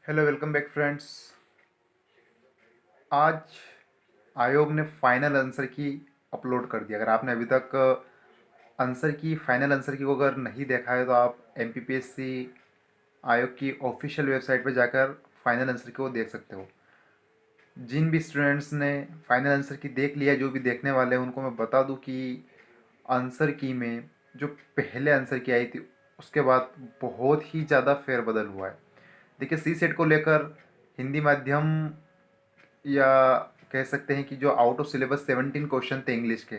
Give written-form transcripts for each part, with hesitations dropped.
Hello welcome back friends. आज आयोग ने फाइनल आंसर की अपलोड कर दिया। अगर आपने अभी तक आंसर की फाइनल आंसर की को अगर नहीं देखा है तो आप एमपीपीएससी आयोग की ऑफिशियल वेबसाइट पर जाकर फाइनल आंसर की को देख सकते हो। जिन भी स्टूडेंट्स ने फाइनल आंसर की देख लिया, जो भी देखने वाले हैं, उनको मैं बता दूं कि आंसर की में जो पहले आंसर की आई थी उसके बाद बहुत ही ज़्यादा फेरबदल हुआ है। देखिए, सी सेट को लेकर हिंदी माध्यम या कह सकते हैं कि जो आउट ऑफ सिलेबस 17 क्वेश्चन थे इंग्लिश के,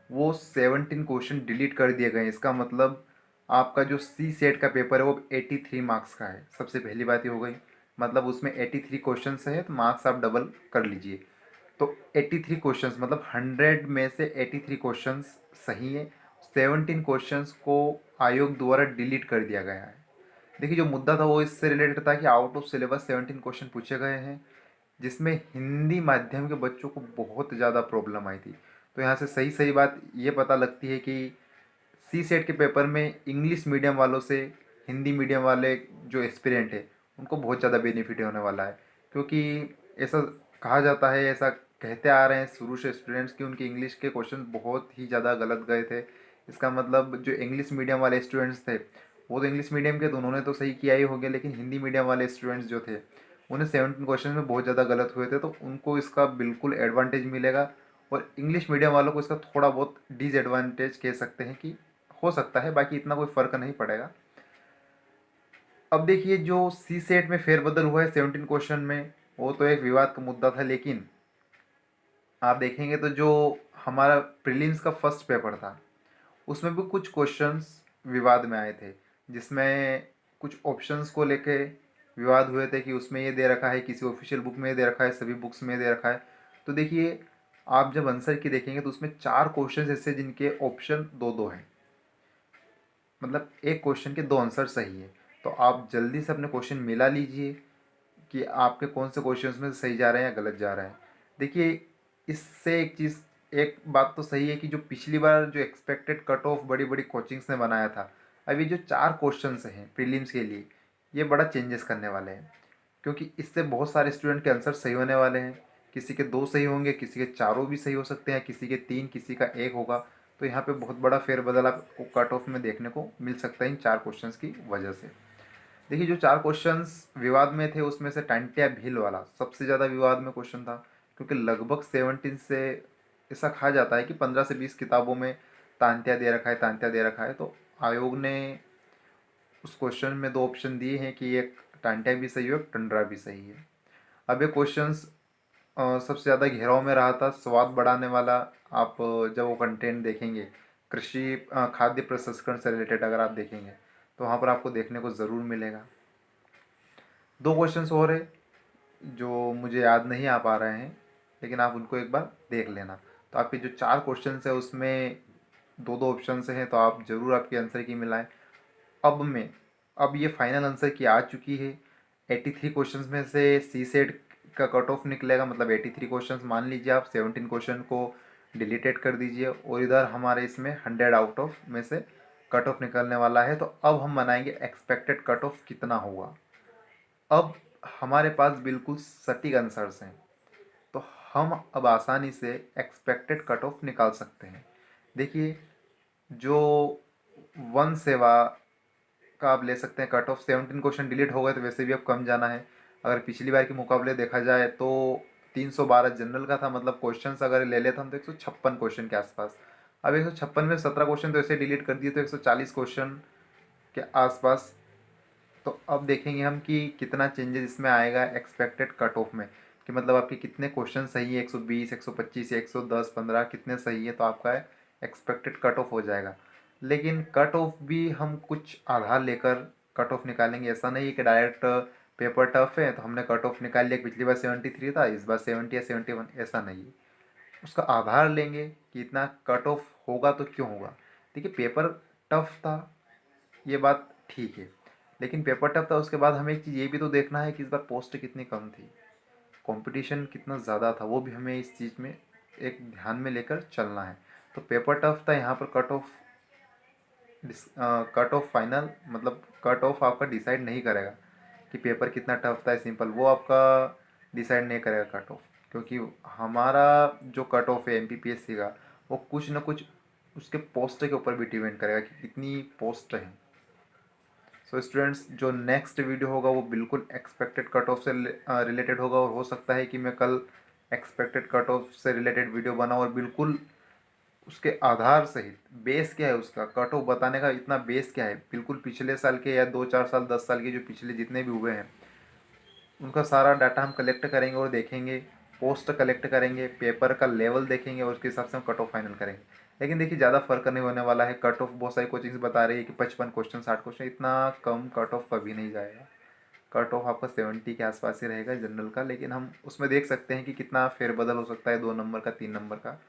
वो 17 क्वेश्चन डिलीट कर दिए गए। इसका मतलब आपका जो सी सेट का पेपर है वो 83 मार्क्स का है। सबसे पहली बात ये हो गई, मतलब उसमें 83 क्वेश्चन है तो मार्क्स आप डबल कर लीजिए। तो 83 क्वेश्चंस मतलब 100 में से 83 क्वेश्चंस सही है। 17 क्वेश्चंस को आयोग द्वारा डिलीट कर दिया गया है। देखिए, जो मुद्दा था वो इससे रिलेटेड था कि आउट ऑफ सिलेबस 17 क्वेश्चन पूछे गए हैं, जिसमें हिंदी माध्यम के बच्चों को बहुत ज़्यादा प्रॉब्लम आई थी। तो यहाँ से सही सही बात ये पता लगती है कि सी सेट के पेपर में इंग्लिश मीडियम वालों से हिंदी मीडियम वाले जो एस्पिरेंट है उनको बहुत ज़्यादा बेनिफिट होने वाला है। क्योंकि ऐसा कहा जाता है, ऐसा कहते आ रहे हैं शुरू से स्टूडेंट्स कि उनके इंग्लिश के क्वेश्चन बहुत ही ज़्यादा गलत गए थे। इसका मतलब जो इंग्लिश मीडियम वाले स्टूडेंट्स थे वो तो इंग्लिश मीडियम के, तो उन्होंने तो सही किया ही हो गया, लेकिन हिंदी मीडियम वाले स्टूडेंट्स जो थे उन्हें 17 क्वेश्चन में बहुत ज़्यादा गलत हुए थे, तो उनको इसका बिल्कुल एडवांटेज मिलेगा। और इंग्लिश मीडियम वालों को इसका थोड़ा बहुत डिसएडवांटेज कह सकते हैं कि हो सकता है, बाकी इतना कोई फ़र्क नहीं पड़ेगा। अब देखिए, जो सी सेट में फेरबदल हुआ है 17 क्वेश्चन में, वो तो एक विवाद का मुद्दा था, लेकिन आप देखेंगे तो जो हमारा प्रीलिम्स का फर्स्ट पेपर था उसमें भी कुछ क्वेश्चंस विवाद में आए थे, जिसमें कुछ ऑप्शंस को लेके विवाद हुए थे कि उसमें ये दे रखा है, किसी ऑफिशियल बुक में ये दे रखा है, सभी बुक्स में ये दे रखा है। तो देखिए, आप जब आंसर की देखेंगे तो उसमें 4 क्वेश्चंस ऐसे जिनके ऑप्शन दो दो हैं, मतलब एक क्वेश्चन के दो आंसर सही है। तो आप जल्दी से अपने क्वेश्चन मिला लीजिए कि आपके कौन से क्वेश्चंस में सही जा रहे हैं या गलत जा रहे हैं। देखिए, इससे एक चीज़, एक बात तो सही है कि जो पिछली बार जो एक्सपेक्टेड कट ऑफ बड़ी बड़ी कोचिंग्स ने बनाया था, अभी जो 4 क्वेश्चंस हैं प्रीलिम्स के लिए, ये बड़ा चेंजेस करने वाले हैं। क्योंकि इससे बहुत सारे स्टूडेंट के आंसर सही होने वाले हैं। किसी के 2 सही होंगे, किसी के चारों भी सही हो सकते हैं, किसी के 3, किसी का 1 होगा। तो यहाँ पे बहुत बड़ा फेरबदल आपको कट ऑफ में देखने को मिल सकता है इन 4 क्वेश्चंस की वजह से। देखिए, जो 4 क्वेश्चंस विवाद में थे उसमें से टांट्या भील वाला सबसे ज़्यादा विवाद में क्वेश्चन था, क्योंकि लगभग 17 से ऐसा कहा जाता है कि 15 से 20 किताबों में तांत्या दे रखा है, तांत्या दे रखा है। तो आयोग ने उस क्वेश्चन में 2 ऑप्शन दिए हैं कि एक टांट्या भी सही हो, एक टंडरा भी सही है। अब ये क्वेश्चंस सबसे ज़्यादा घेराव में रहा था स्वाद बढ़ाने वाला। आप जब वो कंटेंट देखेंगे, कृषि खाद्य प्रसंस्करण से रिलेटेड अगर आप देखेंगे तो वहाँ पर आपको देखने को ज़रूर मिलेगा। 2 क्वेश्चंस और है जो मुझे याद नहीं आ पा रहे हैं, लेकिन आप उनको एक बार देख लेना। तो आपके जो 4 क्वेश्चंस है उसमें दो दो ऑप्शन से हैं, तो आप ज़रूर आपके आंसर की मिलाएं। अब मैं अब ये फाइनल आंसर की आ चुकी है। 83 क्वेश्चंस में से सी सेट का कट ऑफ निकलेगा, मतलब 83 क्वेश्चंस मान लीजिए आप 17 क्वेश्चन को डिलीटेड कर दीजिए, और इधर हमारे इसमें 100 आउट ऑफ में से कट ऑफ निकलने वाला है। तो अब हम बनाएंगे एक्सपेक्टेड कट ऑफ कितना हुआ। अब हमारे पास बिल्कुल सटीक आंसर्स हैं, तो हम अब आसानी से एक्सपेक्टेड कट ऑफ निकाल सकते हैं। देखिए, जो वन सेवा का आप ले सकते हैं कट ऑफ, 17 क्वेश्चन डिलीट हो गए तो वैसे भी अब कम जाना है। अगर पिछली बार के मुकाबले देखा जाए तो 312 जनरल का था, मतलब क्वेश्चन अगर ले लेते हम तो 156 क्वेश्चन के आसपास। अब 156 में 17 क्वेश्चन तो ऐसे डिलीट कर दिए, तो 140 क्वेश्चन के आसपास। तो अब देखेंगे हम कि कितना चेंजेस इसमें आएगा एक्सपेक्टेड कट ऑफ में, कि मतलब आपके कितने क्वेश्चन सही है, 120, 125 या 110, 15 कितने सही है, तो आपका एक्सपेक्टेड कट ऑफ हो जाएगा। लेकिन कट ऑफ भी हम कुछ आधार लेकर कट ऑफ निकालेंगे। ऐसा नहीं है कि डायरेक्ट पेपर टफ है तो हमने कट ऑफ निकाल लिया, पिछली बार 73 था इस बार 70 या 71, ऐसा नहीं है। उसका आधार लेंगे कि इतना कट ऑफ होगा तो क्यों होगा। देखिए, पेपर टफ था, ये बात ठीक है, लेकिन पेपर टफ था उसके बाद हमें एक चीज़ ये भी तो देखना है कि इस बार पोस्ट कितनी कम थी, कंपटीशन कितना ज़्यादा था, वो भी हमें इस चीज़ में एक ध्यान में लेकर चलना है। तो पेपर टफ था, यहाँ पर कट ऑफ फाइनल मतलब कट ऑफ आपका डिसाइड नहीं करेगा कि पेपर कितना टफ था सिंपल, वो आपका डिसाइड नहीं करेगा कट ऑफ। क्योंकि हमारा जो कट ऑफ है एमपीपीएससी का, वो कुछ ना कुछ उसके पोस्ट के ऊपर भी डिपेंड करेगा कि कितनी पोस्ट है। सो स्टूडेंट्स, जो नेक्स्ट वीडियो होगा वो बिल्कुल एक्सपेक्टेड कट ऑफ से रिलेटेड होगा, और हो सकता है कि मैं कल एक्सपेक्टेड कट ऑफ से रिलेटेड वीडियो बनाऊँ, और बिल्कुल उसके आधार सहित बेस क्या है उसका, कट ऑफ बताने का इतना बेस क्या है, बिल्कुल पिछले साल के या 2 4 साल 10 साल के जो पिछले जितने भी हुए हैं उनका सारा डाटा हम कलेक्ट करेंगे और देखेंगे, पोस्ट कलेक्ट करेंगे, पेपर का लेवल देखेंगे, और उसके हिसाब से हम कट ऑफ फाइनल करेंगे। लेकिन देखिए ज़्यादा फर्क नहीं होने वाला है। कट ऑफ बहुत सारी कोचिंग्स बता रही है कि 55 क्वेश्चन 60 क्वेश्चन, इतना कम कट ऑफ कभी नहीं जाएगा। कट ऑफ आपका 70 के आसपास ही रहेगा जनरल का, लेकिन हम उसमें देख सकते हैं कि कितना फेरबदल हो सकता है 2 नंबर का 3 नंबर का।